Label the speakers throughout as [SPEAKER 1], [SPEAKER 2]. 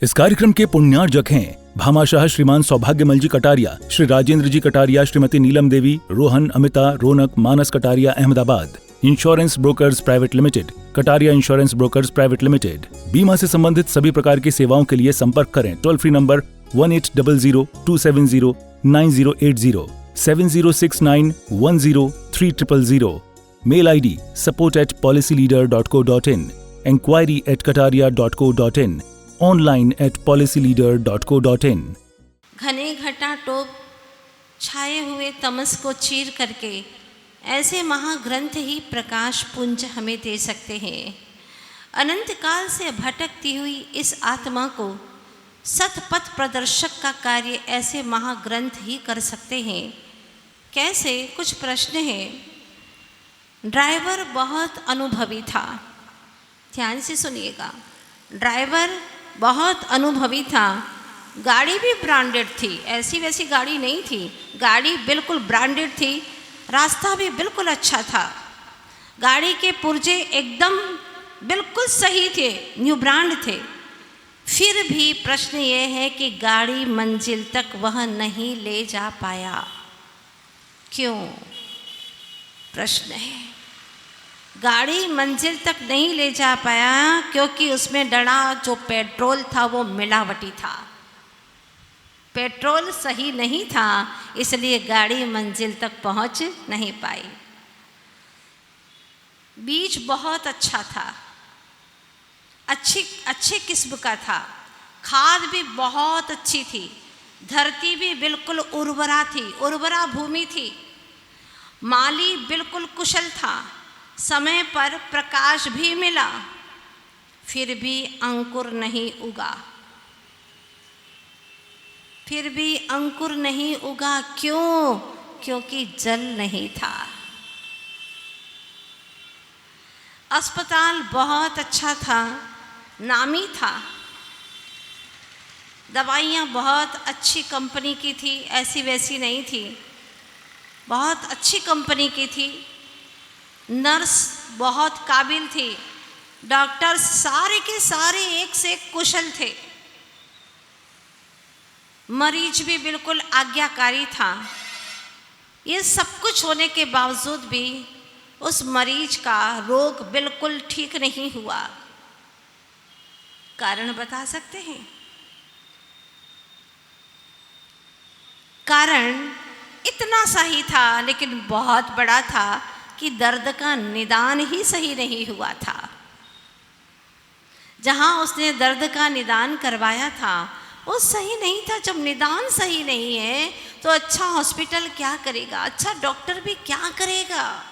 [SPEAKER 1] इस कार्यक्रम के पुण्यार्जक हैं Bhamashah Shriman Saubhagyamal ji Kataria, Shri Rajendra ji Kataria, Shrimati Neelam Devi, Rohan, Amita, Raunak, Manas Kataria, Ahmedabad. Insurance brokers private limited, Kataria insurance brokers private limited. बीमा से संबंधित सभी प्रकार की सेवाओं के लिए संपर्क करें। Toll free number 1800-270-9080, 7069103000। Mail ID support@policyleader.co.in, enquiry@kataria.co.in, online@policyleader.co.in।
[SPEAKER 2] घने घटाटोप छाए हुए तमस को चीर करके ऐसे महाग्रंथ ही प्रकाश पुंज हमें दे सकते हैं। अनंत काल से भटकती हुई इस आत्मा को सतपथ प्रदर्शक का कार्य ऐसे महाग्रंथ ही कर सकते हैं। कैसे? कुछ प्रश्न हैं। ड्राइवर बहुत अनुभवी था, ध्यान से सुनिएगा। ड्राइवर बहुत अनुभवी था, गाड़ी भी ब्रांडेड थी, ऐसी वैसी गाड़ी नहीं थी, गाड़ी बिल्कुल ब्रांडेड थी, रास्ता भी बिल्कुल अच्छा था, गाड़ी के पुर्जे एकदम बिल्कुल सही थे, न्यू ब्रांड थे। फिर भी प्रश्न ये है कि गाड़ी मंजिल तक वह नहीं ले जा पाया। क्यों? प्रश्न है। गाड़ी मंजिल तक नहीं ले जा पाया क्योंकि उसमें डला जो पेट्रोल था वो मिलावटी था। पेट्रोल सही नहीं था, इसलिए गाड़ी मंजिल तक पहुंच नहीं पाई। बीज बहुत अच्छा था, अच्छी किस्म का था, खाद भी बहुत अच्छी थी, धरती भी बिल्कुल उर्वरा थी, उर्वरा भूमि थी, माली बिल्कुल कुशल था, समय पर प्रकाश भी मिला, फिर भी अंकुर नहीं उगा। फिर भी अंकुर नहीं उगा। क्यों? क्योंकि जल नहीं था। अस्पताल बहुत अच्छा था, नामी था, दवाइयाँ बहुत अच्छी कंपनी की थी, ऐसी वैसी नहीं थी, बहुत अच्छी कंपनी की थी, नर्स बहुत काबिल थी, डॉक्टर सारे के सारे एक से एक कुशल थे, मरीज भी बिल्कुल आज्ञाकारी था। ये सब कुछ होने के बावजूद भी उस मरीज का रोग बिल्कुल ठीक नहीं हुआ। कारण बता सकते हैं? कारण इतना सही था लेकिन बहुत बड़ा था कि दर्द का निदान ही सही नहीं हुआ था। जहां उसने दर्द का निदान करवाया था वो सही नहीं था। जब निदान सही नहीं है तो अच्छा हॉस्पिटल क्या करेगा, अच्छा डॉक्टर भी क्या करेगा?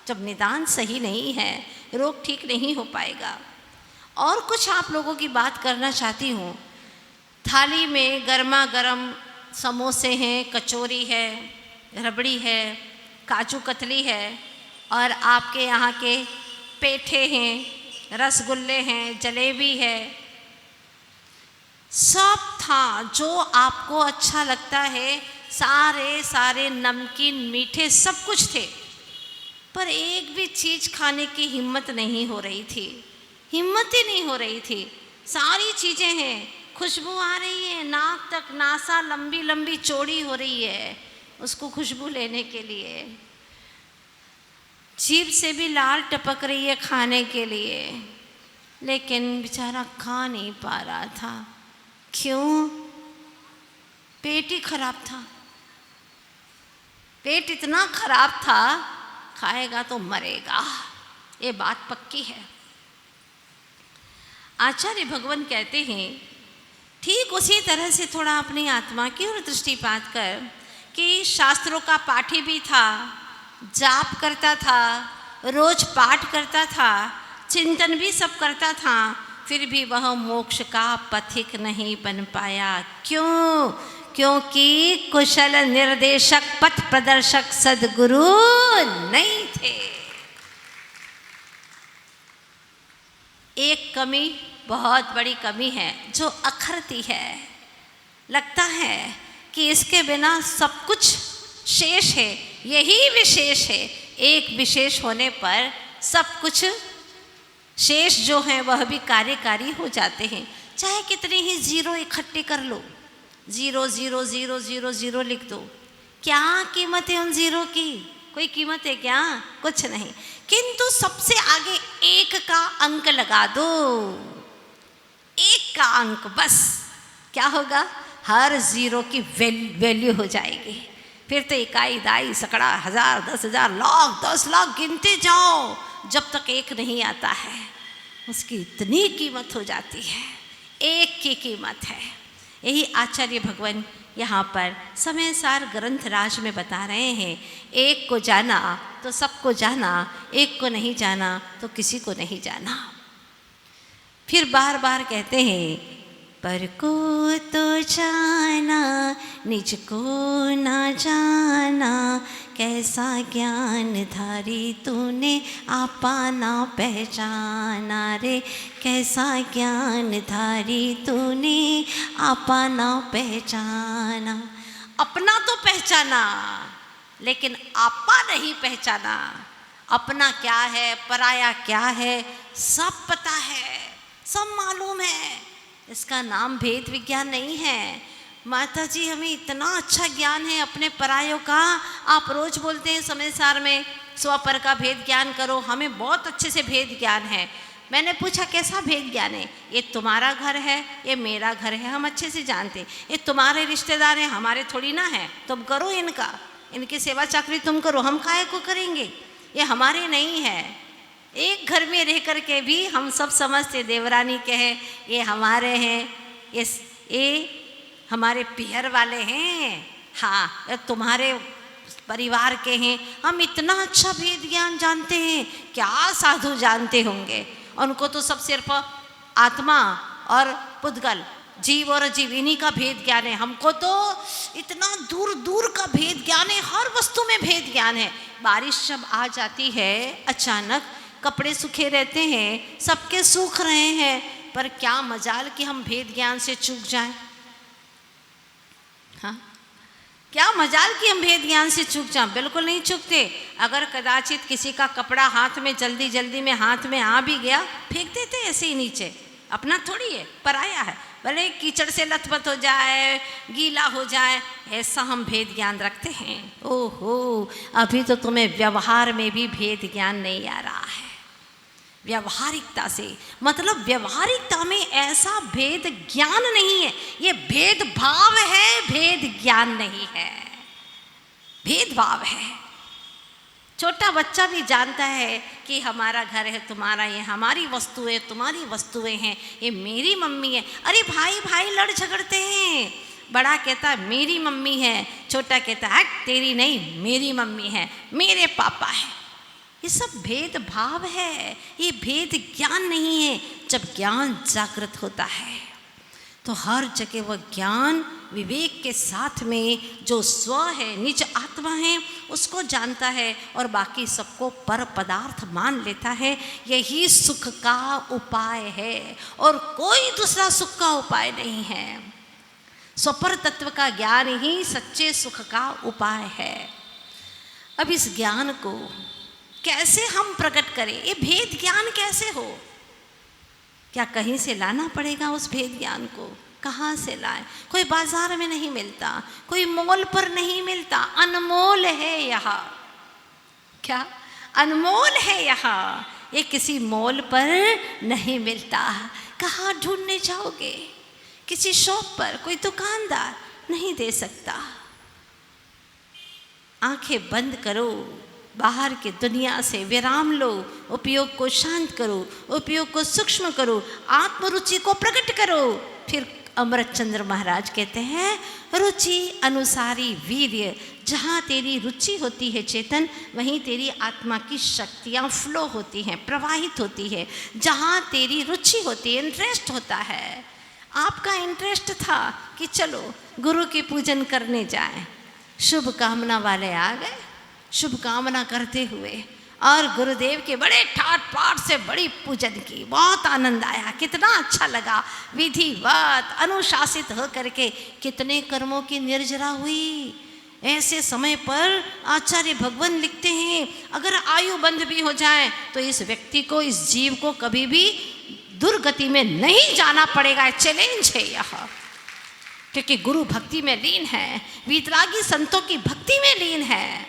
[SPEAKER 2] जब निदान सही नहीं है, रोग ठीक नहीं हो पाएगा। और कुछ आप लोगों की बात करना चाहती हूँ। थाली में गर्मा गर्म समोसे हैं, कचौरी है, रबड़ी है, काजू कतली है, और आपके यहाँ के पेठे हैं, रसगुल्ले हैं, जलेबी है, सब था जो आपको अच्छा लगता है। सारे नमकीन मीठे सब कुछ थे, पर एक भी चीज़ खाने की हिम्मत नहीं हो रही थी, हिम्मत ही नहीं हो रही थी। सारी चीज़ें हैं, खुशबू आ रही है, नाक तक, नासा लंबी लंबी चौड़ी हो रही है उसको खुशबू लेने के लिए, जीभ से भी लाल टपक रही है खाने के लिए, लेकिन बेचारा खा नहीं पा रहा था। क्यों? पेट ही खराब था। पेट इतना खराब था, खाएगा तो मरेगा, ये बात पक्की है। आचार्य भगवान कहते हैं ठीक उसी तरह से थोड़ा अपनी आत्मा की ओर दृष्टिपात कर कि शास्त्रों का पाठी भी था, जाप करता था, रोज पाठ करता था, चिंतन भी सब करता था, फिर भी वह मोक्ष का पथिक नहीं बन पाया। क्यों? क्योंकि कुशल निर्देशक, पथ प्रदर्शक सद्गुरु नहीं थे। एक कमी, बहुत बड़ी कमी है जो अखरती है। लगता है कि इसके बिना सब कुछ शेष है, यही विशेष है। एक विशेष होने पर सब कुछ शेष जो हैं वह भी कार्यकारी हो जाते हैं। चाहे कितने ही जीरो इकट्ठे कर लो, 0 लिख दो, क्या कीमत है उन जीरो की? कोई कीमत है क्या? कुछ नहीं। किंतु सबसे आगे 1 का अंक लगा दो, 1 का अंक, बस क्या होगा? हर जीरो की वैल्यू हो जाएगी। फिर तो इकाई, दाई, सैकड़ा, 1000, 10,000, लाख, 10 लाख गिनते जाओ, जब तक 1 नहीं आता है उसकी इतनी कीमत हो जाती है। 1 की कीमत है। यही आचार्य भगवान यहाँ पर समय सार ग्रंथ राज में बता रहे हैं। 1 को जाना तो सबको जाना, 1 को नहीं जाना तो किसी को नहीं जाना। फिर बार बार कहते हैं, पर को तो जाना निज को ना जाना, कैसा ज्ञान धारी तूने आपा ना पहचाना रे, कैसा ज्ञान धारी तूने आपा ना पहचाना। अपना तो पहचाना लेकिन आपा नहीं पहचाना। अपना क्या है, पराया क्या है, सब पता है, सब मालूम है। इसका नाम भेद विज्ञान नहीं है। माता जी, हमें इतना अच्छा ज्ञान है अपने परायों का। आप रोज बोलते हैं समय सार में स्वपर का भेद ज्ञान करो, हमें बहुत अच्छे से भेद ज्ञान है। मैंने पूछा कैसा भेद ज्ञान है? ये तुम्हारा घर है, ये मेरा घर है, हम अच्छे से जानते हैं। ये तुम्हारे रिश्तेदार हैं, हमारे थोड़ी ना है। तुम करो इनका, इनकी सेवा चाकरी तुम करो, हम काहे को करेंगे? ये हमारे नहीं है। एक घर में रह कर के भी हम सब समझते देवरानी के हैं, ये हमारे हैं, ये हमारे पियर वाले हैं, हाँ ये तुम्हारे परिवार के हैं। हम इतना अच्छा भेद ज्ञान जानते हैं, क्या साधु जानते होंगे। उनको तो सब सिर्फ आत्मा और पुद्गल, जीव और जीव, इन्हीं का भेद ज्ञान है। हमको तो इतना दूर दूर का भेद ज्ञान है, हर वस्तु में भेद ज्ञान है। बारिश जब आ जाती है अचानक, कपड़े सूखे रहते हैं, सबके सूख रहे हैं, पर क्या मजाल कि हम भेद ज्ञान से चूक जाएं। हाँ, क्या मजाल कि हम भेद ज्ञान से चूक जाएं। बिल्कुल नहीं चूकते। अगर कदाचित किसी का कपड़ा हाथ में जल्दी जल्दी में हाथ में आ भी गया, फेंक देते ऐसे ही नीचे। अपना थोड़ी है, पराया है। भले कीचड़ से लथपथ हो जाए, गीला हो जाए, ऐसा हम भेद ज्ञान रखते हैं। ओहो, अभी तो तुम्हें व्यवहार में भी भेद ज्ञान नहीं आ रहा है। व्यवहारिकता से मतलब व्यवहारिकता में ऐसा भेद ज्ञान नहीं है। ये भेदभाव है, भेद ज्ञान नहीं है, भेदभाव है। छोटा बच्चा भी जानता है कि हमारा घर है, तुम्हारा, ये हमारी वस्तुएं, तुम्हारी वस्तुएं हैं, ये मेरी मम्मी है। अरे भाई भाई लड़ झगड़ते हैं। बड़ा कहता है मेरी मम्मी है, छोटा कहता है तेरी नहीं, मेरी मम्मी है, मेरे पापा है। ये सब भेदभाव है, ये भेद ज्ञान नहीं है। जब ज्ञान जागृत होता है तो हर जगह वह ज्ञान विवेक के साथ में जो स्व है, निज आत्मा है, उसको जानता है और बाकी सबको पर पदार्थ मान लेता है। यही सुख का उपाय है और कोई दूसरा सुख का उपाय नहीं है। स्वपर तत्व का ज्ञान ही सच्चे सुख का उपाय है। अब इस ज्ञान को कैसे हम प्रकट करें? ये भेद ज्ञान कैसे हो? क्या कहीं से लाना पड़ेगा उस भेद ज्ञान को? कहाँ से लाए? कोई बाजार में नहीं मिलता, कोई मॉल पर नहीं मिलता, अनमोल है यहाँ। क्या अनमोल है यहाँ? ये किसी मॉल पर नहीं मिलता। कहाँ ढूंढने जाओगे? किसी शॉप पर कोई दुकानदार नहीं दे सकता। आंखें बंद करो, बाहर की दुनिया से विराम लो, उपयोग को शांत करो, उपयोग को सूक्ष्म करो, आत्मरुचि को प्रकट करो। फिर अमृतचंद्र महाराज कहते हैं, रुचि अनुसारी वीर्य। जहाँ तेरी रुचि होती है चेतन, वहीं तेरी आत्मा की शक्तियाँ फ्लो होती हैं, प्रवाहित होती है। जहाँ तेरी रुचि होती है, इंटरेस्ट होता है। आपका इंटरेस्ट था कि चलो गुरु की पूजन करने जाएं, शुभ कामना वाले आ गए शुभ कामना करते हुए, और गुरुदेव के बड़े ठाट पाठ से बड़ी पूजन की। बहुत आनंद आया, कितना अच्छा लगा। विधिवत अनुशासित हो करके कितने कर्मों की निर्जरा हुई। ऐसे समय पर आचार्य भगवान लिखते हैं, अगर आयु बंध भी हो जाए तो इस व्यक्ति को, इस जीव को कभी भी दुर्गति में नहीं जाना पड़ेगा। चैलेंज है यह, क्योंकि गुरु भक्ति में लीन है, वीतरागी संतों की भक्ति में लीन है,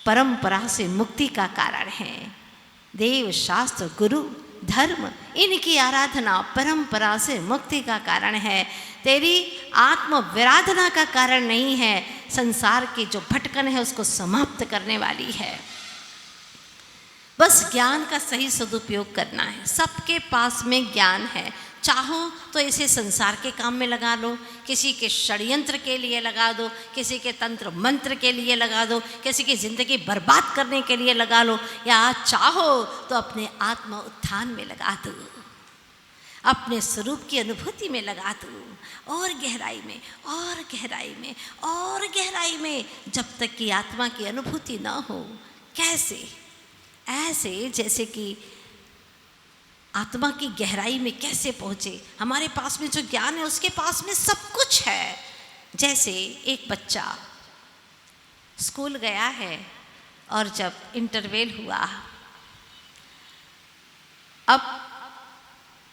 [SPEAKER 2] परंपरा से मुक्ति का कारण है। देव, शास्त्र, गुरु, धर्म, इनकी आराधना परंपरा से मुक्ति का कारण है। तेरी आत्म विराधना का कारण नहीं है। संसार की जो भटकन है उसको समाप्त करने वाली है। बस ज्ञान का सही सदुपयोग करना है। सबके पास में ज्ञान है, चाहो तो इसे संसार के काम में लगा लो, किसी के षड्यंत्र के लिए लगा दो, किसी के तंत्र मंत्र के लिए लगा दो, किसी की ज़िंदगी बर्बाद करने के लिए लगा लो, या चाहो तो अपने आत्म उत्थान में लगा दो, अपने स्वरूप की अनुभूति में लगा दो, और गहराई में और गहराई में और गहराई में, जब तक कि आत्मा की अनुभूति ना हो। कैसे? ऐसे जैसे कि आत्मा की गहराई में कैसे पहुँचे। हमारे पास में जो ज्ञान है उसके पास में सब कुछ है। जैसे एक बच्चा स्कूल गया है और जब इंटरवेल हुआ, अब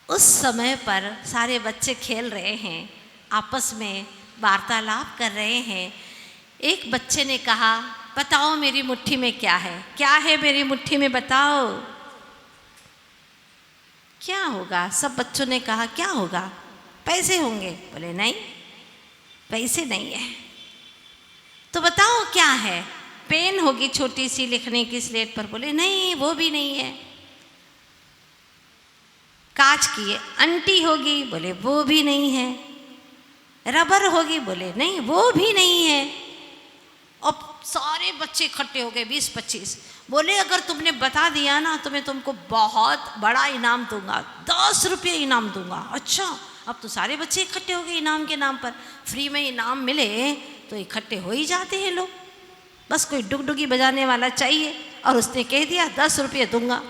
[SPEAKER 2] उस समय पर सारे बच्चे खेल रहे हैं, आपस में वार्तालाप कर रहे हैं। एक बच्चे ने कहा, बताओ मेरी मुट्ठी में क्या है? क्या है मेरी मुट्ठी में, बताओ क्या होगा? सब बच्चों ने कहा, क्या होगा? पैसे होंगे। बोले नहीं, पैसे नहीं है। तो बताओ क्या है? पेन होगी छोटी सी लिखने की स्लेट पर। बोले नहीं, वो भी नहीं है। कांच की अंटी होगी। बोले वो भी नहीं है। रबर होगी। बोले नहीं, वो भी नहीं है। अब सारे बच्चे इकट्ठे हो गए, 20-25। बोले अगर तुमने बता दिया ना तो मैं तुमको बहुत बड़ा इनाम दूंगा, 10 रुपये इनाम दूंगा। अच्छा, अब तो सारे बच्चे इकट्ठे हो गए इनाम के नाम पर। फ्री में इनाम मिले तो इकट्ठे हो ही जाते हैं लोग। बस कोई डुगडुगी बजाने वाला चाहिए, और उसने कह दिया 10 रुपये दूंगा।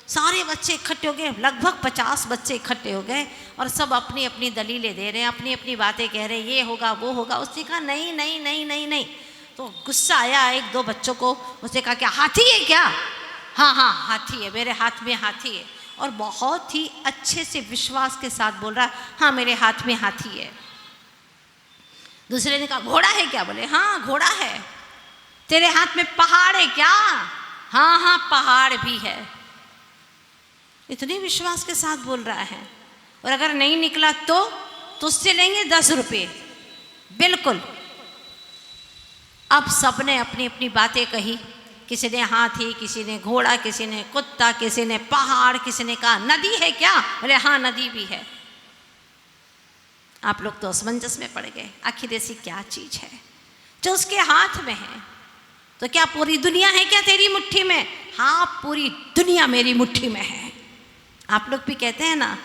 [SPEAKER 2] सारे बच्चे इकट्ठे हो गए, लगभग 50 बच्चे इकट्ठे हो गए, और सब अपनी अपनी दलीलें दे रहे हैं, अपनी अपनी बातें कह रहे हैं, ये होगा वो होगा। उसने कहा नहीं नहीं नहीं नहीं नहीं। तो गुस्सा आया 1-2 बच्चों को। उसने कहा क्या हाथी है क्या? हाँ हाँ हाथी है, मेरे हाथ में हाथी है। और बहुत ही अच्छे से विश्वास के साथ बोल रहा, हाँ मेरे हाथ में हाथी है। दूसरे ने कहा घोड़ा है क्या? बोले हाँ घोड़ा है। तेरे हाथ में पहाड़ है क्या? हाँ हाँ पहाड़ भी है। इतने विश्वास के साथ बोल रहा है। और अगर नहीं निकला तो उससे लेंगे 10 रुपये। बिल्कुल। अब सबने अपनी अपनी बातें कही। किसी ने हाथी, किसी ने घोड़ा, किसी ने कुत्ता, किसी ने पहाड़, किसी ने कहा नदी है क्या? बोले हाँ नदी भी है। आप लोग तो असमंजस में पड़ गए, आखिर ऐसी क्या चीज है जो उसके हाथ में है? तो क्या पूरी दुनिया है क्या तेरी मुट्ठी में? हाँ पूरी दुनिया मेरी मुट्ठी में है। आप लोग भी कहते हैं ना,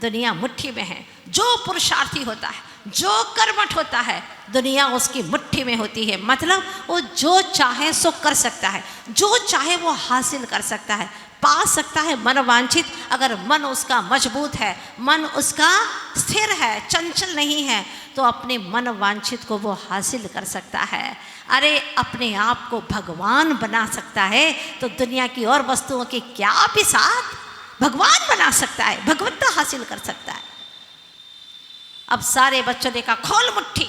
[SPEAKER 2] दुनिया मुट्ठी में है। जो पुरुषार्थी होता है, जो कर्मठ होता है, दुनिया उसकी मुट्ठी में होती है। मतलब वो जो चाहे सो कर सकता है, जो चाहे वो हासिल कर सकता है, पा सकता है मन वांछित। अगर मन उसका मजबूत है, मन उसका स्थिर है, चंचल नहीं है, तो अपने मन वांछित को वो हासिल कर सकता है। अरे अपने आप को भगवान बना सकता है तो दुनिया की और वस्तुओं के क्या भी साथ भगवान बना सकता है, भगवत्ता हासिल कर सकता है। अब सारे बच्चों ने कहा खोल मुट्ठी,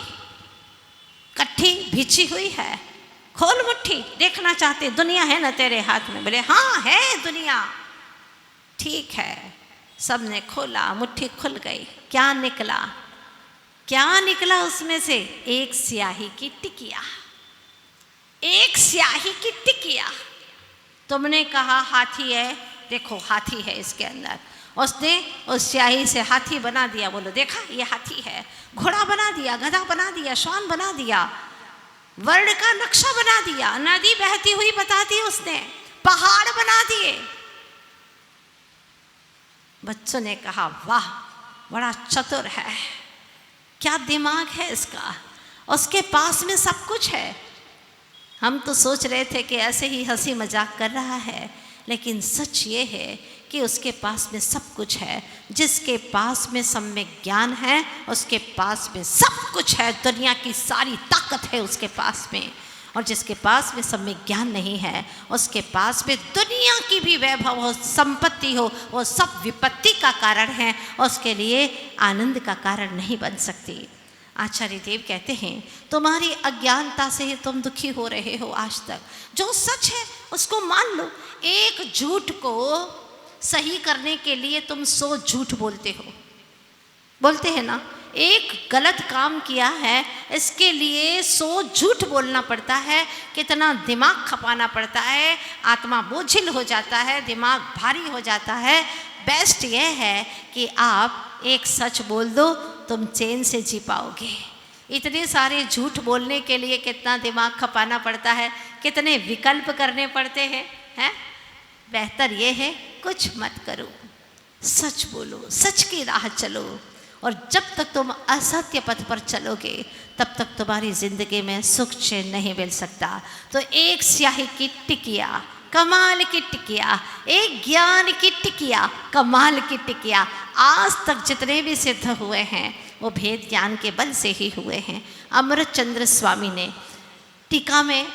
[SPEAKER 2] कट्ठी बिछी हुई है, खोल मुट्ठी, देखना चाहते दुनिया है ना तेरे हाथ में? बोले हाँ है दुनिया। ठीक है, सब ने खोला, मुट्ठी खुल गई। क्या निकला? क्या निकला उसमें से? एक स्याही की टिकिया, एक स्याही की टिकिया। तुमने कहा हाथी है, देखो हाथी है इसके अंदर। उसने उस स्याही से हाथी बना दिया। बोलो देखा ये हाथी है। घोड़ा बना दिया, गधा बना दिया, श्वान बना दिया, वर्ण का नक्शा बना दिया, नदी बहती हुई बता दी उसने, पहाड़ बना दिए। बच्चों ने कहा वाह बड़ा चतुर है, क्या दिमाग है इसका, उसके पास में सब कुछ है। हम तो सोच रहे थे कि ऐसे ही हंसी मजाक कर रहा है, लेकिन सच ये है कि उसके पास में सब कुछ है। जिसके पास में सम्यक ज्ञान है उसके पास में सब कुछ है। दुनिया की सारी ताकत है उसके पास में। और जिसके पास में सम्यक ज्ञान नहीं है, उसके पास में दुनिया की भी वैभव हो, संपत्ति हो, वो सब विपत्ति का कारण है, उसके लिए आनंद का कारण नहीं बन सकती। आचार्य देव कहते हैं, तुम्हारी अज्ञानता से ही तुम दुखी हो रहे हो आज तक। जो सच है उसको मान लो। एक झूठ को सही करने के लिए तुम 100 झूठ बोलते हैं ना। एक गलत काम किया है, इसके लिए 100 झूठ बोलना पड़ता है। कितना दिमाग खपाना पड़ता है, आत्मा बोझिल हो जाता है, दिमाग भारी हो जाता है। बेस्ट ये है कि आप एक सच बोल दो, तुम चैन से जी पाओगे। इतने सारे झूठ बोलने के लिए कितना दिमाग खपाना पड़ता है, कितने विकल्प करने पड़ते हैं, हैं? बेहतर ये है कुछ मत करो, सच बोलो, सच की राह चलो। और जब तक तुम असत्य पथ पर चलोगे तब तक तुम्हारी जिंदगी में सुख चैन नहीं मिल सकता। तो एक स्याही की टिकिया, कमाल की टिकिया, एक ज्ञान की टिकिया, कमाल की टिकिया। आज तक जितने भी सिद्ध हुए हैं वो भेद ज्ञान के बल से ही हुए हैं। अमृत चंद्र स्वामी ने टीका में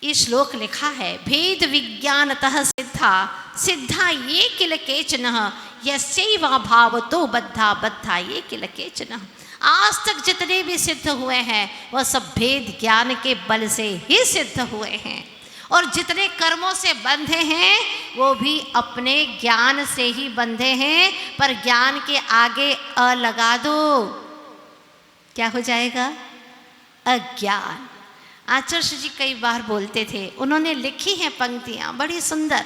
[SPEAKER 2] ये श्लोक लिखा है, भेद विज्ञानतः सिद्धा सिद्धा ये किल केचनः यस्यैवा भावतो बद्धा बद्धा ये किल केचनः। आज तक जितने भी सिद्ध हुए हैं वह सब भेद ज्ञान के बल से ही सिद्ध हुए हैं। और जितने कर्मों से बंधे हैं वो भी अपने ज्ञान से ही बंधे हैं। पर ज्ञान के आगे अ लगा दो, क्या हो जाएगा? अज्ञान। आचार्य जी कई बार बोलते थे, उन्होंने लिखी हैं पंक्तियां बड़ी सुंदर।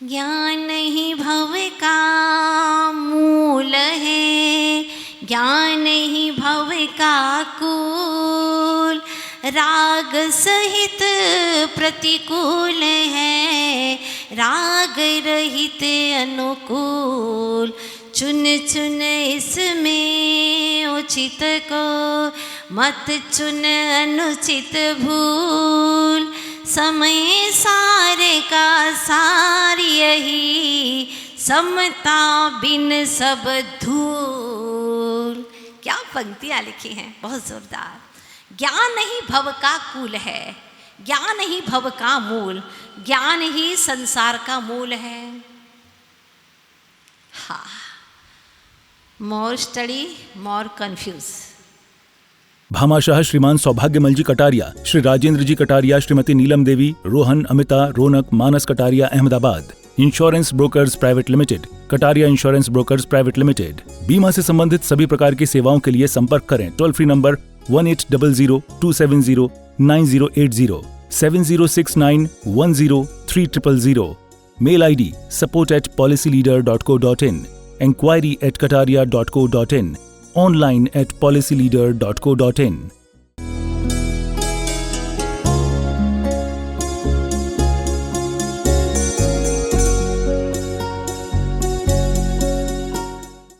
[SPEAKER 2] ज्ञान ही भव का मूल है, ज्ञान ही भव का कुल, राग सहित प्रतिकूल है, राग रहित अनुकूल। चुन चुन इसमें उचित को, मत चुन अनुचित भूल। समय सारे का सार यही, समता बिन सब धूल। क्या पंक्तियाँ लिखी हैं, बहुत जोरदार। ज्ञान ही भव का कुल है, ज्ञान ही भव का मूल, ज्ञान ही संसार का मूल है। हाँ, more study more confuse.
[SPEAKER 1] Bhamashah Shriman Saubhagyamal ji Kataria, Shri Rajendra ji Kataria, Shrimati Neelam Devi, Rohan, Amita, Raunak, Manas Kataria, Ahmedabad. Insurance brokers private limited, Kataria insurance brokers private limited. बीमा से संबंधित सभी प्रकार की सेवाओं के लिए संपर्क करें। Toll free number 1800-270-9080, 7069103000। Mail ID support@policyleader.co.in, enquiry@kataria.co.in, online at policyleader.co.in।